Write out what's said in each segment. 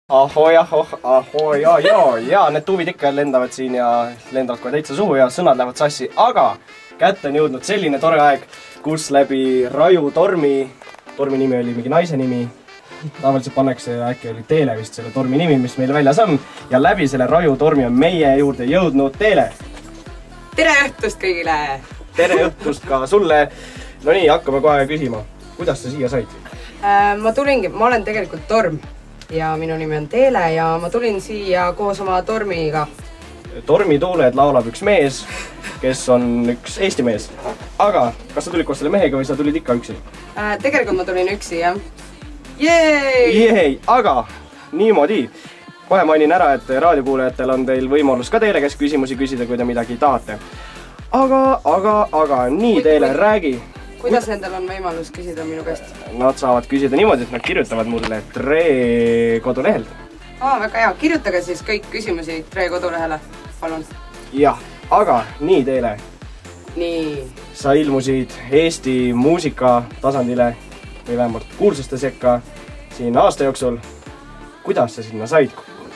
Ahoi, ja need tuvid ikka lendavad siin ja lendavad kohe täitsa suhu ja sõnad lähevad sassi, aga kätte on jõudnud selline tore aeg, kus läbi Raju tormi nimi oli mingi naise nimi, tavaliselt pannakse ja äkki oli Teele vist selle tormi nimi, mis meil väljas on, ja läbi selle Raju tormi on meie juurde jõudnud Teele. Tere õhtust kõigile! Tere õhtust ka sulle! No nii, hakkame kohe küsima, kuidas sa siia said? Ma olen tegelikult Torm ja minu nimi on Teele ja ma tulin siia koos oma tormiga. Tormituuled laulab üks mees, kes on üks Eesti mees. Aga kas sa tulid koos selle mehega või sa tulid ikka üksi? Tegelikult ma tulin üksi, jah. Jeei! Aga niimoodi. Kohe mainin ära, et raadiokuulajatel on teil võimalus ka Teele käest küsimusi küsida, kui te midagi tahate. Aga nii Teele, räägi. Kuidas nendel on võimalus küsida minu käest? Nad saavad küsida niimoodi, et nad kirjutavad mulle Tre kodulehel. Väga hea. Kirjutage siis kõik küsimusi Tre kodulehele, palun. Jah, aga nii Teele. Nii. Sa ilmusid Eesti muusika tasandile või vähemalt kuulsuste sekka siin aasta jooksul. Kuidas sa sinna said?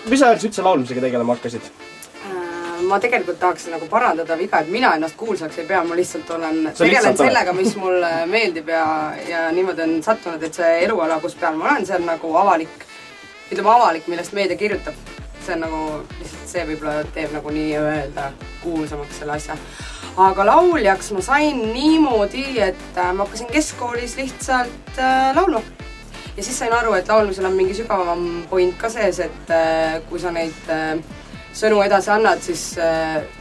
Mis ajal sa üldse laulmisega tegelema hakkasid? Ma tegelikult tahaks nagu parandada viga, et mina ennast kuulsaks ei pea, ma lihtsalt tegelen sellega, mis mulle meeldib ja niimoodi on sattunud, et see eluala, kus peal ma olen, see on nagu avalik, millest meedia kirjutab. See on nagu, lihtsalt see võib-olla teeb nagu nii öelda kuulsamaks selle asja. Aga lauljaks ma sain niimoodi, et ma hakkasin keskkoolis lihtsalt laulma. Ja siis sain aru, et laulmisel on mingi sügavam point ka sees, et kui sa neid sõnu edasi annad, siis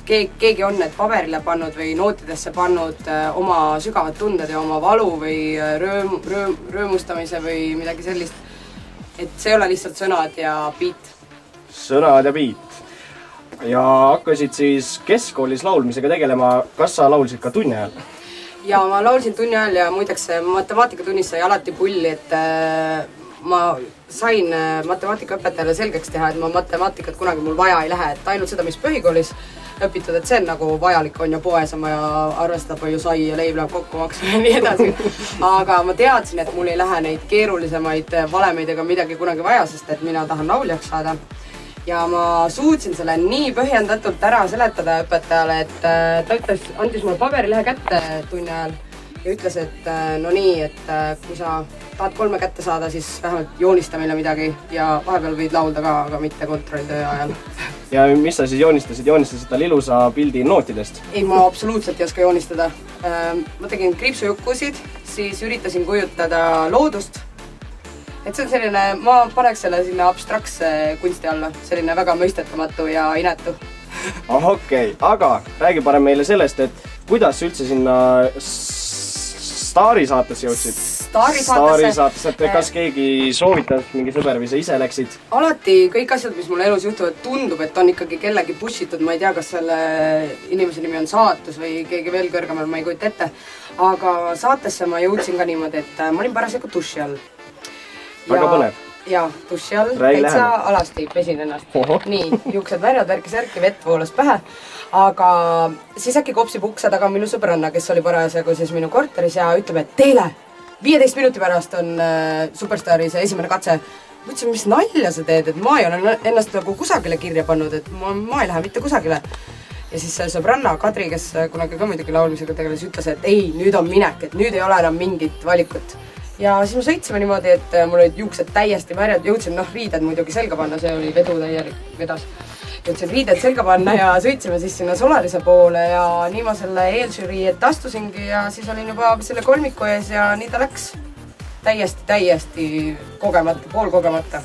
keegi on need paberile pannud või nootidesse pannud oma sügavad tunded ja oma valu või röömustamise või midagi sellist. Et see ei ole lihtsalt sõnad ja beat. Sõnad ja beat. Ja hakkasid siis keskkoolis laulmisega tegelema. Kas sa laulsid ka tunni ajal? Ja ma laulsin tunni ajal ja muideks matemaatikatunnis sai alati pulli, et ma sain matemaatikaõpetajale selgeks teha, et ma matemaatikat kunagi mul vaja ei lähe, et ainult seda, mis põhikoolis õpitud, et see on nagu vajalik on ja poes on vaja arvestada, palju sai ja leib läheb kokku maksma ja nii edasi. Aga ma teadsin, et mul ei lähe neid keerulisemaid valemeid ega midagi kunagi vaja, sest et mina tahan lauljaks saada. Ja ma suutsin selle nii põhjendatult ära seletada õpetajale, et ta andis mulle paberilehe kätte tunni ajal ja ütles, et no nii, et kui sa tahad 3 kätte saada, siis vähemalt joonista meile midagi ja vahepeal võid laulda ka, aga mitte kontrolltöö ajal. Ja mis sa siis joonistasid? Joonistasid tal ilusa pildi nootidest? Ei, ma absoluutselt ei oska joonistada. Ma tegin kriipsujukkusid, siis üritasin kujutada loodust. Et see on selline, ma paneks selle sinna abstraktse kunsti alla, selline väga mõistetamatu ja inetu. Okei, aga räägi parem meile sellest, et kuidas üldse sinna Staarisaates jõudsid? Staarisaates, et kas keegi soovitas, mingi sõber või sa ise läksid? Alati kõik asjad, mis mulle elus juhtuvad, tundub, et on ikkagi kellegi pushitud, ma ei tea, kas selle inimese nimi on saatus või keegi veel kõrgemal, ma ei kujuta ette. Aga saatesse ma jõudsin ka niimoodi, et ma olin parasjagu duši all. Väga põnev. Ja, duši all, täitsa alasti pesin ennast. Nii, juuksed värjad, värki särki, vett voolas pähe. Aga siis äkki kopsib ukse taga minu sõbranna, kes oli parasjagu siis minu korteris ja ütleb, et Teele, 15 minuti pärast on Superstaari see esimene katse. Mõtlesin, mis nalja sa teed, et ma ei ole ennast nagu kusagile kirja pannud, et ma ei lähe mitte kusagile. Ja siis see sõbranna Kadri, kes kunagi ka muidugi laulmisega tegeles, ütles, et ei, nüüd on minek, et nüüd ei ole enam mingit valikut. Ja siis me sõitsime niimoodi, et mul olid juuksed täiesti värjad, jõudsin riided muidugi selga panna, see oli vedu täielik vedas. Jõudsin riided selga panna ja sõitsime siis sinna Solarise poole ja nii ma selle eelžürii ette astusingi ja siis olin juba selle kolmiku ees ja nii ta läks täiesti kogemata, poolkogemata.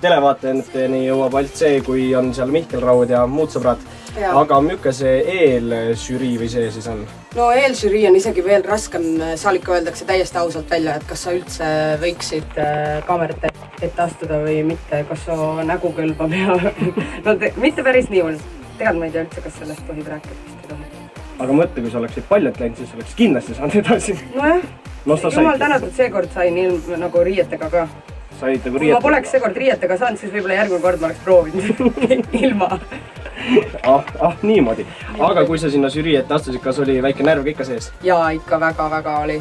Televaatajateni jõuab ainult see, kui on seal Mihkel Raud ja muud sõbrad. Aga milline see eelžürii või see siis on? No eelžürii on isegi veel raskem, seal ikka öeldakse täiesti ausalt välja, et kas sa üldse võiksid kaamerat ette astuda või mitte, kas su nägu kõlbab ja no mitte päris nii on. Tegelikult ma ei tea üldse, kas sellest tohib rääkida. Aga mõtle, kui sa oleksid paljalt läinud, siis oleks kindlasti saanud edasi. Nojah, jumal tänatud seekord sain nagu riietega ka. Kui ma poleks seekord riietega saanud, siis võib-olla järgmine kord ma oleks proovinud ilma. Niimoodi. Aga kui sa sinna žürii ette astusid, kas oli väike närv ikka sees? Jaa, ikka väga oli.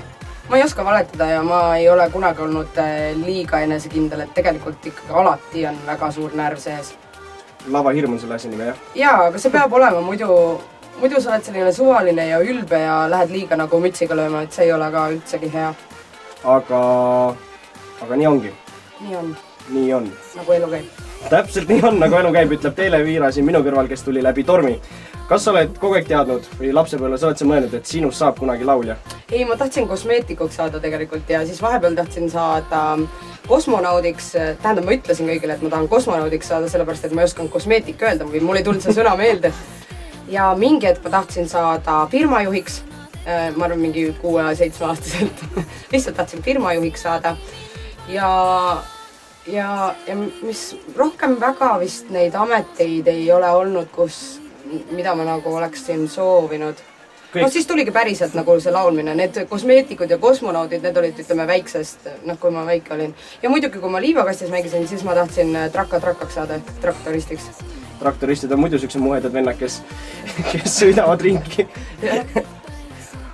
ma ei oska valetada ja ma ei ole kunagi olnud liiga enesekindel, et tegelikult ikkagi alati on väga suur närv sees. Lavahirm on selle asi nime, jah? Jaa, aga see peab olema, muidu sa oled selline suvaline ja ülbe ja lähed liiga nagu mütsiga lööma, et see ei ole ka üldsegi hea. Aga nii ongi. Nii on. Nii on. Nagu elu käib. Täpselt nii on, nagu elu käib, ütleb Televiira siin minu kõrval, kes tuli läbi Tormi. Kas sa oled kogu aeg teadnud või lapsepõlves oled sa mõelnud, et sinust saab kunagi laulja? Ei, ma tahtsin kosmeetikuks saada tegelikult ja siis vahepeal tahtsin saada kosmonaudiks. Tähendab, ma ütlesin kõigile, et ma tahan kosmonaudiks saada, sellepärast, et ma ei osanud kosmeetik öelda või mul ei tulnud see sõna meelde. Ja mingi hetk ma tahtsin saada firmajuhiks. Ma arvan, mingi 6-7 aastaselt. Lihtsalt tahtsin firmajuhiks saada. Ja mis rohkem väga vist neid ameteid ei ole olnud, mida ma nagu oleksin soovinud. No siis tuligi päriselt nagu see laulmine. Need kosmeetikud ja kosmonaudid, need olid, ütleme, väiksest, kui ma väike olin. Ja muidugi, kui ma liivakastis mängisin, siis ma tahtsin trakaks saada, traktoristiks. Traktoristid on muidu siukse muhedad vennad, kes sõidavad ringi.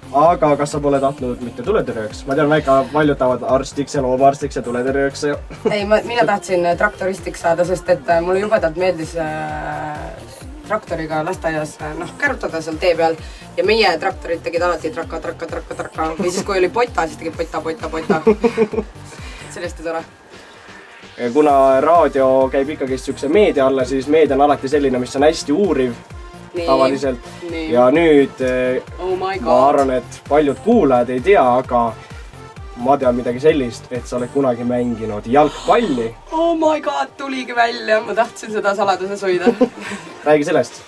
Aga kas sa pole tahtnud mitte tuletõrjaks? Ma tean, väga paljud tahavad arstiks ja loomaarstiks ja tuletõrjaks. Ei, mina tahtsin traktoristiks saada, sest et mulle jubedalt meeldis traktoriga lasteaias kärutada seal tee peal ja meie traktorid tegid alati traka või siis kui oli pota, siis tegid pota. Sellest ei tore. Kuna raadio käib ikkagi siukse meedia alla, siis meedia on alati selline, mis on hästi uuriv tavaliselt. Ja nüüd ma arvan, et paljud kuulajad ei tea, aga ma tean midagi sellist, et sa oled kunagi mänginud jalgpalli. Oh my god, tuligi välja, ma tahtsin seda saladuses hoida. Räägi sellest.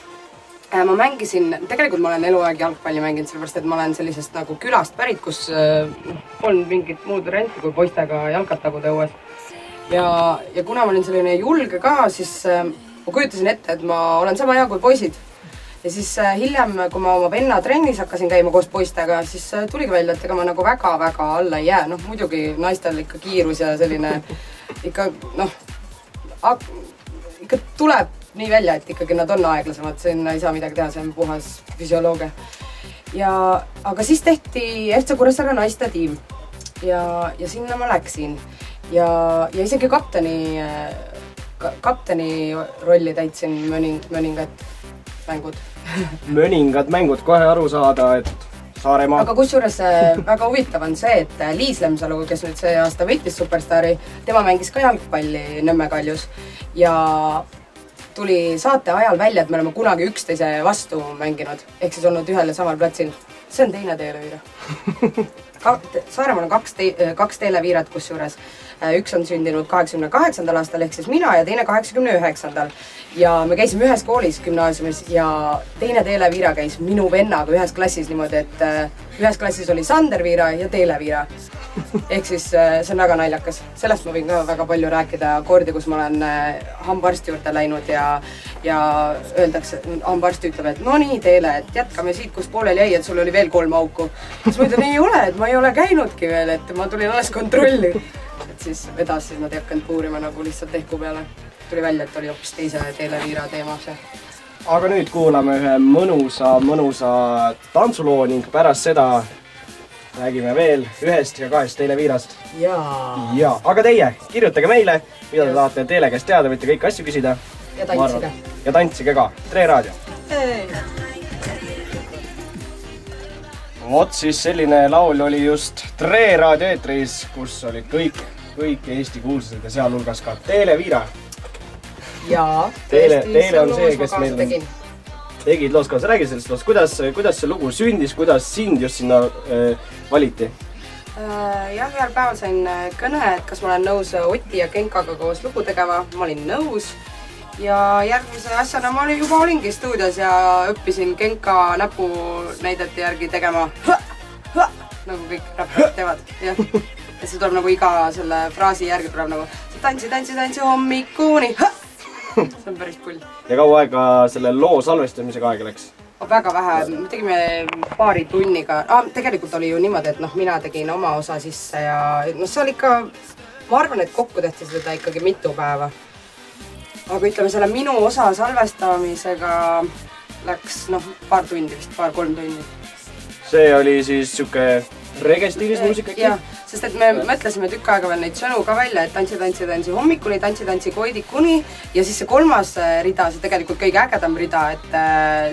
Ma mängisin, tegelikult ma olen eluaeg jalgpalli mänginud, sellepärast et ma olen sellisest nagu külast pärit, kus polnud mingit muud varianti kui poistega jalkat taguda õues. Ja kuna ma olin selline julge ka, siis ma kujutasin ette, et ma olen sama hea kui poisid. Ja siis hiljem, kui ma oma venna trennis hakkasin käima koos poistega, siis tuligi välja, et ega ma nagu väga-väga alla ei jää. Muidugi naistel ikka kiirus ja selline ikka tuleb nii välja, et ikkagi nad on aeglasemad. Sinna ei saa midagi teha, see on puhas füsioloogia. Aga siis tehti FC Kuressaare naiste tiim ja sinna ma läksin. Ja isegi kapteni rolli täitsin mõningad mängud. Mõningad mängud, kohe aru saada, et Saaremaa. Aga kusjuures väga huvitav on see, et Liis Lemsalu, kes nüüd see aasta võitis Superstaari, tema mängis ka jalgpalli Nõmme Kaljus ja tuli saate ajal välja, et me oleme kunagi üksteise vastu mänginud, ehk siis olnud ühel ja samal platsil. See on teine Televiira. Saaremaal on kaks Televiirat, kusjuures. Üks on sündinud 88. aastal ehk siis mina ja teine 89. Ja me käisime ühes koolis gümnaasiumis ja teine Televiira käis minu vennaga ühes klassis niimoodi, et ühes klassis oli Sander Viira ja Televiira. Ehk siis see on väga naljakas. Sellest ma võin ka väga palju rääkida kordi, kus ma olen hambaarsti juurde läinud ja öeldakse, hambaarst ütleb, et no nii Teele, et jätkame siit, kus poolel jäi, et sul oli veel 3 auku. Siis ma ütlen, ei ole, et ma ei ole käinudki veel, et ma tulin alles kontrolli. Et siis vedas, siis nad ei hakanud puurima nagu lihtsalt ehku peale. Tuli välja, et oli hoopis teise Televiira teema see. Aga nüüd kuulame ühe mõnusa tantsuloo ning pärast seda räägime veel ühest ja 2 Televiirast. Ja, aga teie, kirjutage meile, mida te tahate Teele käest teada, võite kõiki asju küsida. Ja tantsige. Ja tantsige ka. Tre Raadio. Vot siis selline laul oli just Tre Raadio eetris, kus olid kõik Eesti kuulsused ja sealhulgas ka Televiira. Jaa, Teele on see, kes meil tegid loos kaasa. Räägi sellest loos, kuidas see lugu sündis, kuidas sind just sinna valiti? Jah, ühel päeval sain kõne, et kas ma olen nõus Oti ja Genkaga koos lugu tegema. Ma olin nõus ja järgmise asjana ma olingi stuudios ja õppisin Genka näpu näidete järgi tegema nagu kõik räpperid teevad. Ja see tuleb nagu iga selle fraasi järgi tuleb nagu tantsi hommikuni. See on päris pull. Ja kaua aega selle loo salvestamisega aega läks? Väga vähe, me tegime paari tunniga. Tegelikult oli ju niimoodi, et mina tegin oma osa sisse ja see oli ikka, ma arvan, et kokku tehti seda ikkagi mitu päeva. Aga ütleme, selle minu osa salvestamisega läks paar tundi vist, 2-3 tundi. See oli siis siuke Regestiilis muusika äkki? Jah, sest et me mõtlesime tükk aega veel neid sõnu ka välja, et tantsi hommikuni, tantsi koidikuni ja siis see kolmas rida, see tegelikult kõige ägedam rida, et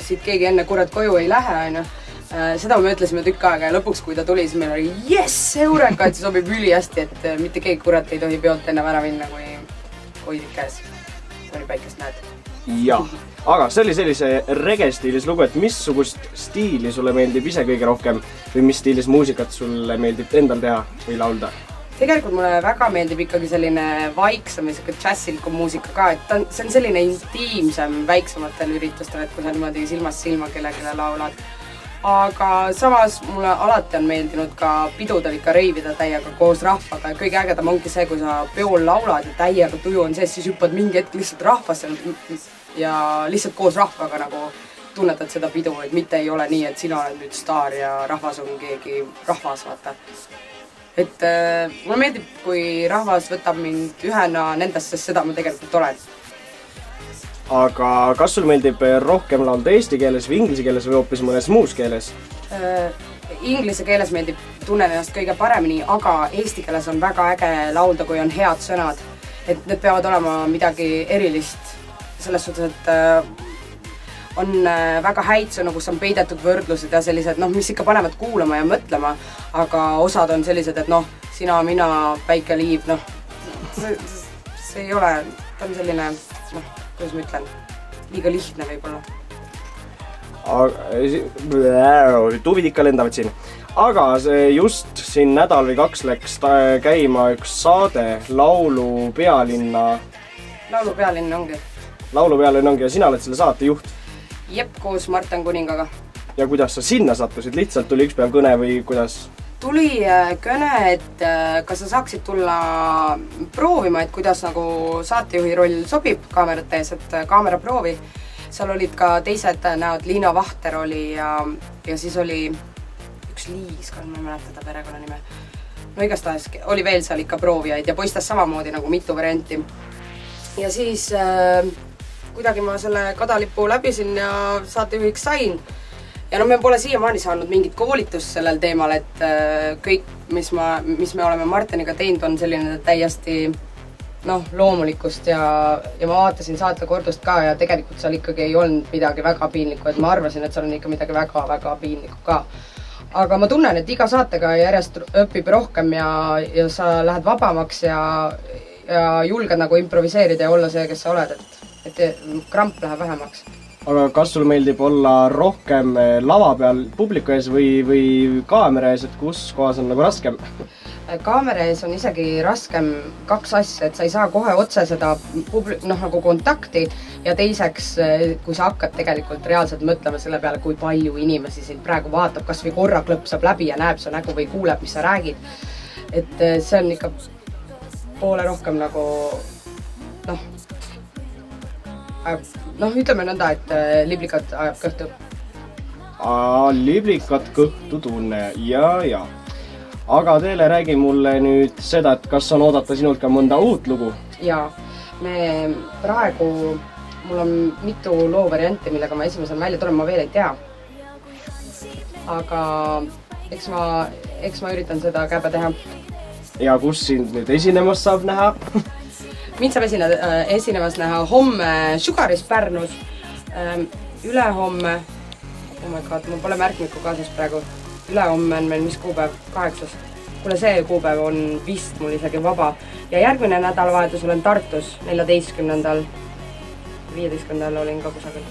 siit keegi enne kurat koju ei lähe, on ju. Seda me mõtlesime tükk aega ja lõpuks, kui ta tuli, siis meil oli jess, eureka, et see sobib üli hästi, et mitte keegi kurat ei tohi peolt enne ära minna, kui koidik käes. Oli päikest näed. Jaa, aga see oli sellise regestiilis lugu, et missugust stiili sulle meeldib ise kõige rohkem või mis stiilis muusikat sulle meeldib endal teha või laulda? Tegelikult mulle väga meeldib ikkagi selline vaiksem ja džässilikum muusika ka, et see on selline intiimsem väiksematel üritustel, et kui sa niimoodi silmast silma kellegile laulad. Aga samas mulle alati on meeldinud ka pidudel ikka reivida täiega koos rahvaga ja kõige ägedam ongi see, kui sa peol laulad ja täiega tuju on sees, siis hüppad mingi hetk lihtsalt rahvasse ja lihtsalt koos rahvaga nagu tunnetad seda pidu, et mitte ei ole nii, et sina oled nüüd staar ja rahvas on keegi rahvas, vaata. Et mulle meeldib, kui rahvas võtab mind ühena nendest, sest seda ma tegelikult olen. Aga kas sul meeldib rohkem laulda eesti keeles või inglise keeles või hoopis mõnes muus keeles? Inglise keeles meeldib, tunnen ennast kõige paremini, aga eesti keeles on väga äge laulda, kui on head sõnad. Et need peavad olema midagi erilist. Selles suhtes, et on väga häid sõnu, kus on peidetud võrdlused ja sellised, mis ikka panevad kuulama ja mõtlema, aga osad on sellised, et sina, mina, päike, liiv, see ei ole, ta on selline, kuidas ma ütlen, liiga lihtne võib-olla. Tuvid ikka lendavad siin. Aga just siin nädal või 2 läks käima üks saade Laulu pealinna. Laulu pealinna ongi. Laulu pealinna ongi ja sina oled selle saate juht. Jep, koos Martin Kuningaga. Ja kuidas sa sinna sattusid? Lihtsalt tuli üks päev kõne või kuidas? Tuli kõne, et kas sa saaksid tulla proovima, et kuidas nagu saatejuhi roll sobib kaamerate ees, et kaamera proovi. Seal olid ka teised näod, Liina Vahter oli ja siis oli üks Liis, kas ma ei mäleta ta perekonna nime. No igastahes oli veel seal ikka proovijaid ja poistas samamoodi nagu mitu varianti. Ja siis kuidagi ma selle kadalipu läbisin ja saatejuhiks sain. Ja me pole siiamaani saanud mingit koolitust sellel teemal, et kõik, mis me oleme Martiniga teinud, on selline täiesti loomulikust ja ma vaatasin saate kordust ka ja tegelikult seal ikkagi ei olnud midagi väga piinlikku, et ma arvasin, et seal on ikka midagi väga piinlikku ka. Aga ma tunnen, et iga saatega järjest õpib rohkem ja sa lähed vabamaks ja julged nagu improviseerida ja olla see, kes sa oled, et kramp läheb vähemaks. Aga kas sul meeldib olla rohkem lava peal publiku ees või kaamera ees, et kus kohas on nagu raskem? Kaamera ees on isegi raskem 2 asja, et sa ei saa kohe otse seda nagu kontakti ja teiseks, kui sa hakkad tegelikult reaalselt mõtlema selle peale, kui palju inimesi sind praegu vaatab, kas või korra klõpsab läbi ja näeb su nägu või kuuleb, mis sa räägid. Et see on ikka poole rohkem nagu ütleme nõnda, et liblikat ajab kõhtu. Liblikat kõhtu tunne, ja. Aga teile räägi mulle nüüd seda, et kas on oodata sinult ka mõnda uut lugu? Jaa, mul on mitu loo varianti, millega ma esimesel välja tulen, ma veel ei tea. Aga eks ma üritan seda käbe teha. Ja kus sind nüüd esinemas saab näha? Mind saab esinemas näha homme Sugaris Pärnus, ülehomme, oh my god, ma pole märkmiku kaasas praegu, ülehomme on meil mis kuupäev, 8. Kuule see kuupäev on vist mul isegi vaba ja järgmine nädalavahetus olen Tartus 14. 15. olin ka kusagil.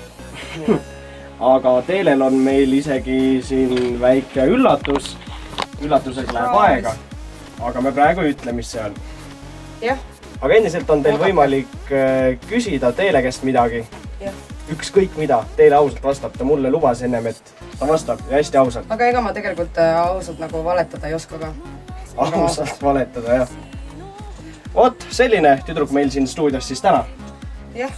Aga teelel on meil isegi siin väike üllatus, üllatusega läheb aega, aga me praegu ei ütle, mis see on. Jah. Aga endiselt on teil võimalik küsida teele käest midagi. Ükskõik mida, teile ausalt vastab, ta mulle lubas ennem, et ta vastab ja hästi ausalt. Aga ega ma tegelikult ausalt nagu valetada ei oska ka. Ausalt valetada, jah. Vot, selline tüdruk meil siin stuudios siis täna. Jah.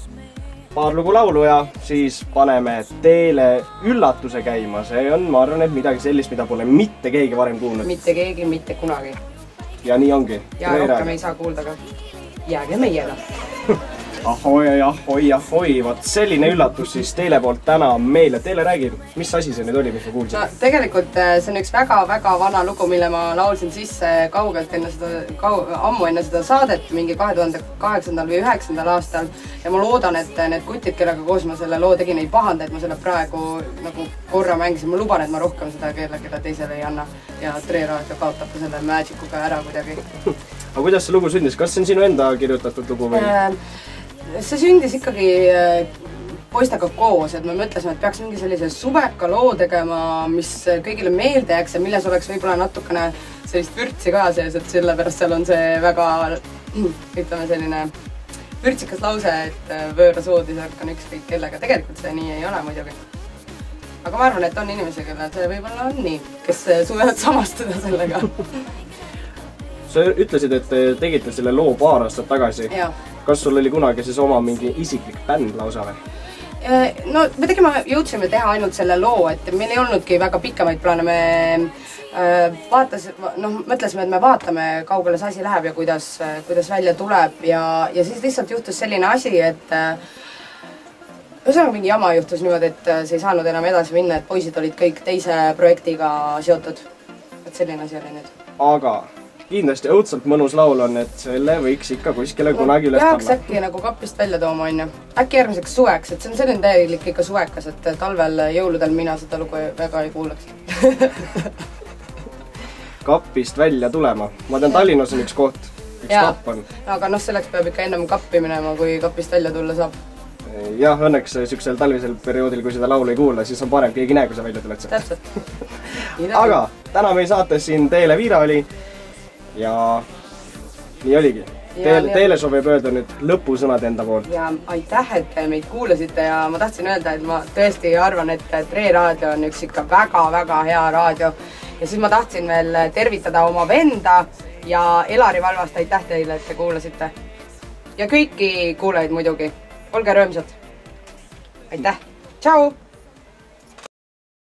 Paar lugu laulu ja siis paneme teele üllatuse käima. See on, ma arvan, et midagi sellist, mida pole mitte keegi varem kuulnud. Mitte keegi, mitte kunagi. Ja nii ongi. Ja rohkem ei saa kuulda ka. Jääge meiega. ahoi, vot selline üllatus siis teile poolt täna meile. Teile räägib, mis asi see nüüd oli, mis ma kuulsin? No, tegelikult see on üks väga-väga vana lugu, mille ma laulsin sisse kaugelt enne seda, ammu enne seda saadet, mingi 2008. või 2009. aastal. Ja ma loodan, et need kutid, kellega koos ma selle loo tegin, ei pahanda, et ma selle praegu nagu korra mängisin. Ma luban, et ma rohkem seda kelle teisele ei anna ja Tre Raadio kaotab ka selle Magicuga ära kuidagi. Aga kuidas see lugu sündis? Kas see on sinu enda kirjutatud lugu või? See sündis ikkagi poistega koos, et me mõtlesime, et peaks mingi sellise suveka loo tegema, mis kõigile meelde jääks ja milles oleks võib-olla natukene sellist vürtsi ka sees, et sellepärast seal on see väga, ütleme selline vürtsikas lause, et võõras voodis ärkan ükskõik kellega. Tegelikult see nii ei ole muidugi. Aga ma arvan, et on inimesi, kelle see võib-olla on nii, kes suvevad samastuda sellega. Sa ütlesid, et te tegite selle loo paar aastat tagasi. Ja. Kas sul oli kunagi siis oma mingi isiklik bänd lausa või? No me jõudsime teha ainult selle loo, et meil ei olnudki väga pikemaid plaane. Me mõtlesime, et me vaatame, kaugele see asi läheb ja kuidas välja tuleb ja siis lihtsalt juhtus selline asi, et ühesõnaga mingi jama juhtus niimoodi, et see ei saanud enam edasi minna, et poisid olid kõik teise projektiga seotud. Et selline asi oli nüüd. Aga kindlasti õudselt mõnus laul on, et selle võiks ikka kuskile kunagi üles panna. Peaks äkki nagu kapist välja tooma, on ju. Äkki järgmiseks suveks, et see on selline täielik ikka suvekas, et talvel jõuludel mina seda lugu väga ei kuulaks. Kapist välja tulema. Ma tean, Tallinnas on üks koht, üks kapp on. Aga selleks peab ikka ennem kappi minema, kui kapist välja tulla saab. Jah, õnneks süksel talvisel perioodil, kui seda laulu ei kuula, siis on parem, keegi näe, kui sa välja tuled. Täpselt. Aga täna meie saates siin Teele Viira oli ja nii oligi. Teele soovib öelda nüüd lõpusõnad enda poolt. Ja aitäh, et meid kuulasite ja ma tahtsin öelda, et ma tõesti arvan, et Tre Raadio on üks ikka väga-väga hea raadio. Ja siis ma tahtsin veel tervitada oma venda ja Elari Valvast, aitäh teile, et te kuulasite. Ja kõiki kuulajaid muidugi. Olge rõõmsad. Aitäh. Tšau!